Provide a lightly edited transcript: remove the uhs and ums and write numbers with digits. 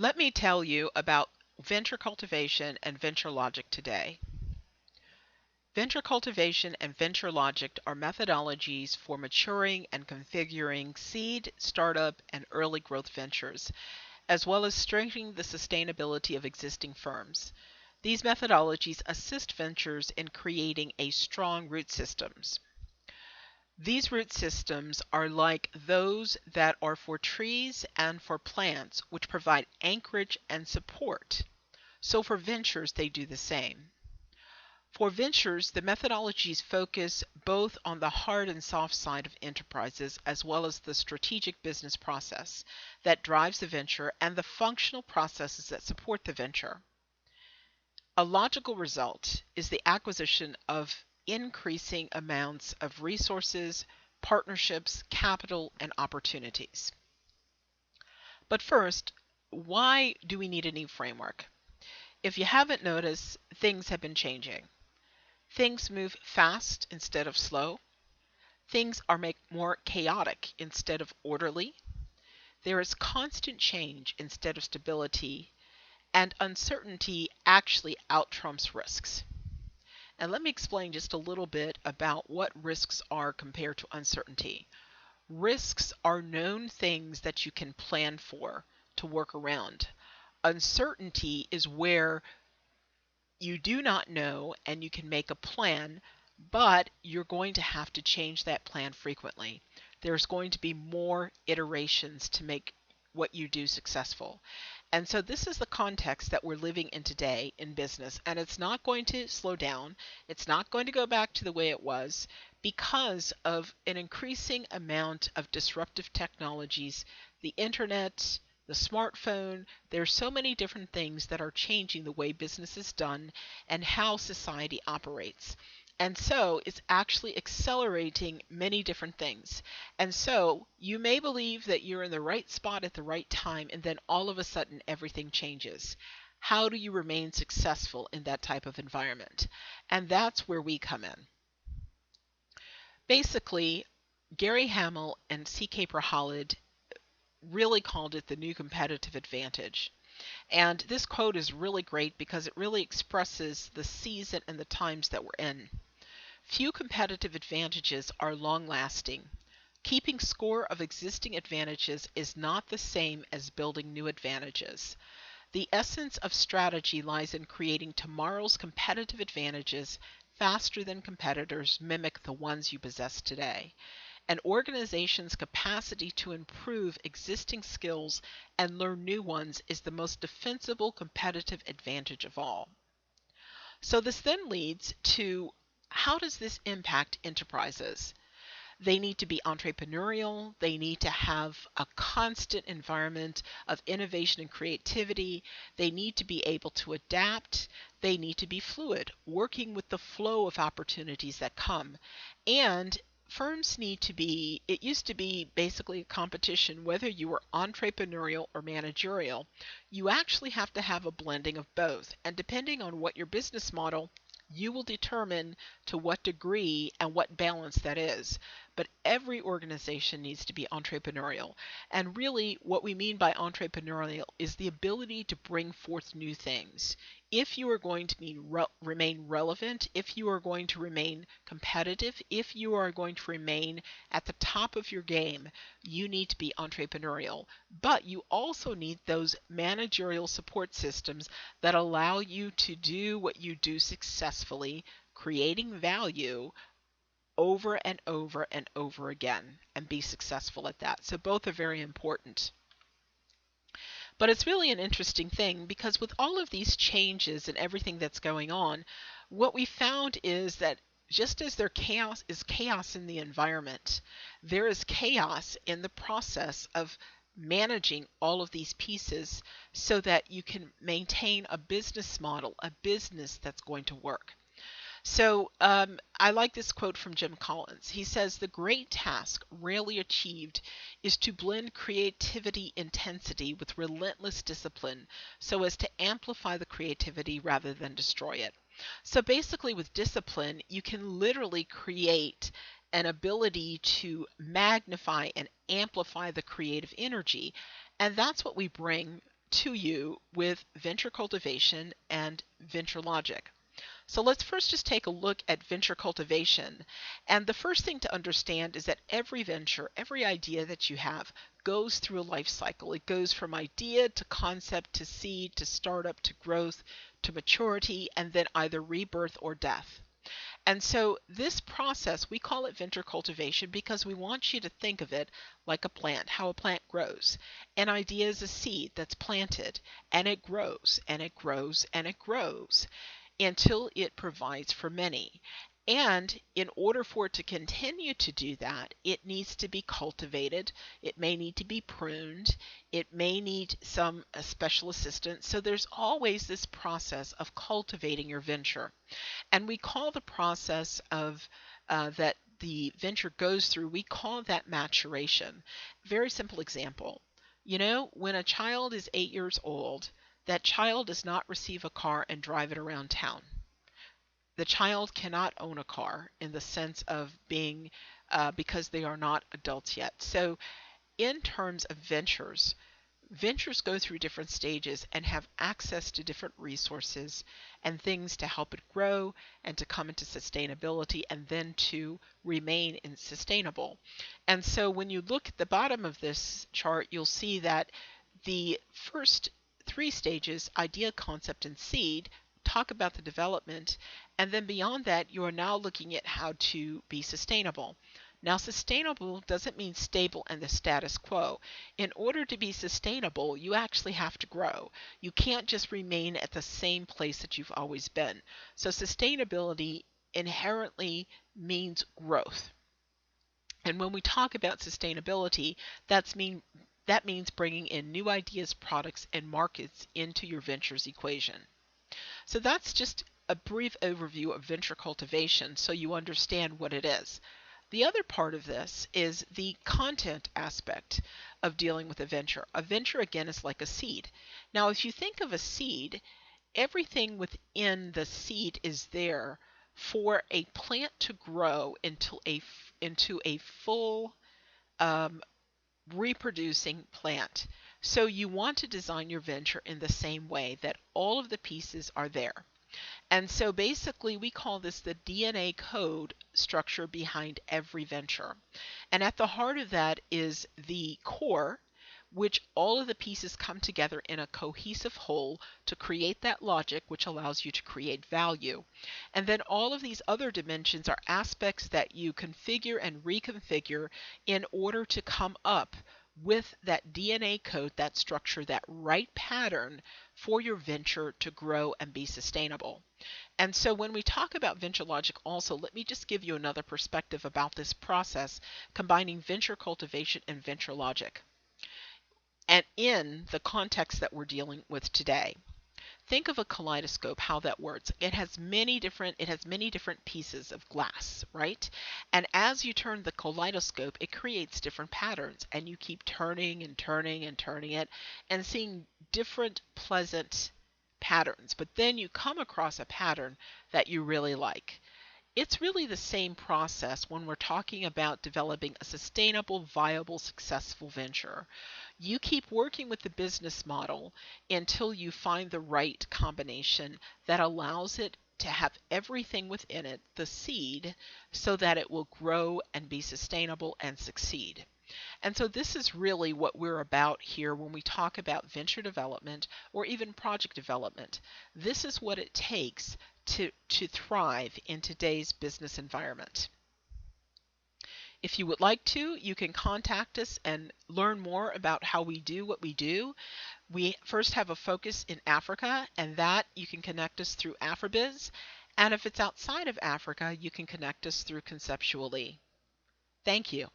Let me tell you about venture cultivation and venture logic today. Venture cultivation and venture logic are methodologies for maturing and configuring seed, startup, and early growth ventures, as well as strengthening the sustainability of existing firms. These methodologies assist ventures in creating a strong root systems. These root systems are like those that are for trees and for plants, which provide anchorage and support. So for ventures, they do the same. For ventures, the methodologies focus both on the hard and soft side of enterprises, as well as the strategic business process that drives the venture and the functional processes that support the venture. A logical result is the acquisition of increasing amounts of resources, partnerships, capital, and opportunities. But first, why do we need a new framework? If you haven't noticed, things have been changing. Things move fast instead of slow. Things are more chaotic instead of orderly. There is constant change instead of stability, and uncertainty actually out-trumps risks. And let me explain just a little bit about what risks are compared to uncertainty. Risks are known things that you can plan for, to work around. Uncertainty is where you do not know and you can make a plan, but you're going to have to change that plan frequently. There's going to be more iterations to make what you do successful. And so this is the context that we're living in today in business, and it's not going to slow down. It's not going to go back to the way it was because of an increasing amount of disruptive technologies, the internet, the smartphone. There's so many different things that are changing the way business is done and how society operates. And so it's actually accelerating many different things. And so you may believe that you're in the right spot at the right time, and then all of a sudden everything changes. How do you remain successful in that type of environment? And that's where we come in. Basically, Gary Hamel and C.K. Prahalad really called it the new competitive advantage. And this quote is really great because it really expresses the season and the times that we're in. Few competitive advantages are long-lasting. Keeping score of existing advantages is not the same as building new advantages. The essence of strategy lies in creating tomorrow's competitive advantages faster than competitors mimic the ones you possess today. An organization's capacity to improve existing skills and learn new ones is the most defensible competitive advantage of all. So this then leads to, how does this impact enterprises? They need to be entrepreneurial. They need to have a constant environment of innovation and creativity. They need to be able to adapt. They need to be fluid, working with the flow of opportunities that come. And firms need to be, it used to be basically a competition whether you were entrepreneurial or managerial. You actually have to have a blending of both. And depending on what your business model, you will determine to what degree and what balance that is. But every organization needs to be entrepreneurial. And really, what we mean by entrepreneurial is the ability to bring forth new things. If you are going to remain relevant, if you are going to remain competitive, if you are going to remain at the top of your game, you need to be entrepreneurial. But you also need those managerial support systems that allow you to do what you do successfully, creating value over and over and over again, and be successful at that. So both are very important. But it's really an interesting thing because with all of these changes and everything that's going on, what we found is that just as there is chaos in the environment, there is chaos in the process of managing all of these pieces so that you can maintain a business model, a business that's going to work. So I like this quote from Jim Collins. He says, "The great task rarely achieved is to blend creativity intensity with relentless discipline so as to amplify the creativity rather than destroy it." So basically with discipline, you can literally create an ability to magnify and amplify the creative energy. And that's what we bring to you with venture cultivation and venture logic. So let's first just take a look at venture cultivation. And the first thing to understand is that every venture, every idea that you have goes through a life cycle. It goes from idea to concept to seed to startup to growth to maturity and then either rebirth or death. And so this process, we call it venture cultivation because we want you to think of it like a plant, how a plant grows. An idea is a seed that's planted and it grows and it grows and it grows until it provides for many. And in order for it to continue to do that, it needs to be cultivated. It may need to be pruned. It may need some special assistance. So there's always this process of cultivating your venture. And we call the process of that the venture goes through, we call that maturation. Very simple example. You know, when a child is 8 years old, that child does not receive a car and drive it around town. The child cannot own a car in the sense of being, because they are not adults yet. So, in terms of ventures, ventures go through different stages and have access to different resources and things to help it grow and to come into sustainability and then to remain in sustainable. And so when you look at the bottom of this chart, you'll see that the first three stages, idea, concept, and seed, talk about the development. And then beyond that, you are now looking at how to be sustainable. Now, sustainable doesn't mean stable and the status quo. In order to be sustainable, you actually have to grow. You can't just remain at the same place that you've always been. So sustainability inherently means growth. And when we talk about sustainability, that means bringing in new ideas, products, and markets into your ventures equation. So that's just a brief overview of venture cultivation so you understand what it is. The other part of this is the content aspect of dealing with a venture. A venture, again, is like a seed. Now, if you think of a seed, everything within the seed is there for a plant to grow into a full reproducing plant. So you want to design your venture in the same way that all of the pieces are there. And so basically we call this the DNA code structure behind every venture. And at the heart of that is the core, which all of the pieces come together in a cohesive whole to create that logic, which allows you to create value. And then all of these other dimensions are aspects that you configure and reconfigure in order to come up with that DNA code, that structure, that right pattern for your venture to grow and be sustainable. And so when we talk about VentureLogic also, let me just give you another perspective about this process, combining venture cultivation and VentureLogic. And in the context that we're dealing with today, think of a kaleidoscope, how that works. It has many different pieces of glass, right? And as you turn the kaleidoscope, it creates different patterns, and you keep turning and turning and turning it and seeing different pleasant patterns. But then you come across a pattern that you really like. It's really the same process when we're talking about developing a sustainable, viable, successful venture. You keep working with the business model until you find the right combination that allows it to have everything within it, the seed, so that it will grow and be sustainable and succeed. And so this is really what we're about here when we talk about venture development or even project development. This is what it takes to thrive in today's business environment. If you would like to, you can contact us and learn more about how we do what we do. We first have a focus in Africa, and that you can connect us through AfriBiz. And if it's outside of Africa, you can connect us through Conceptually. Thank you.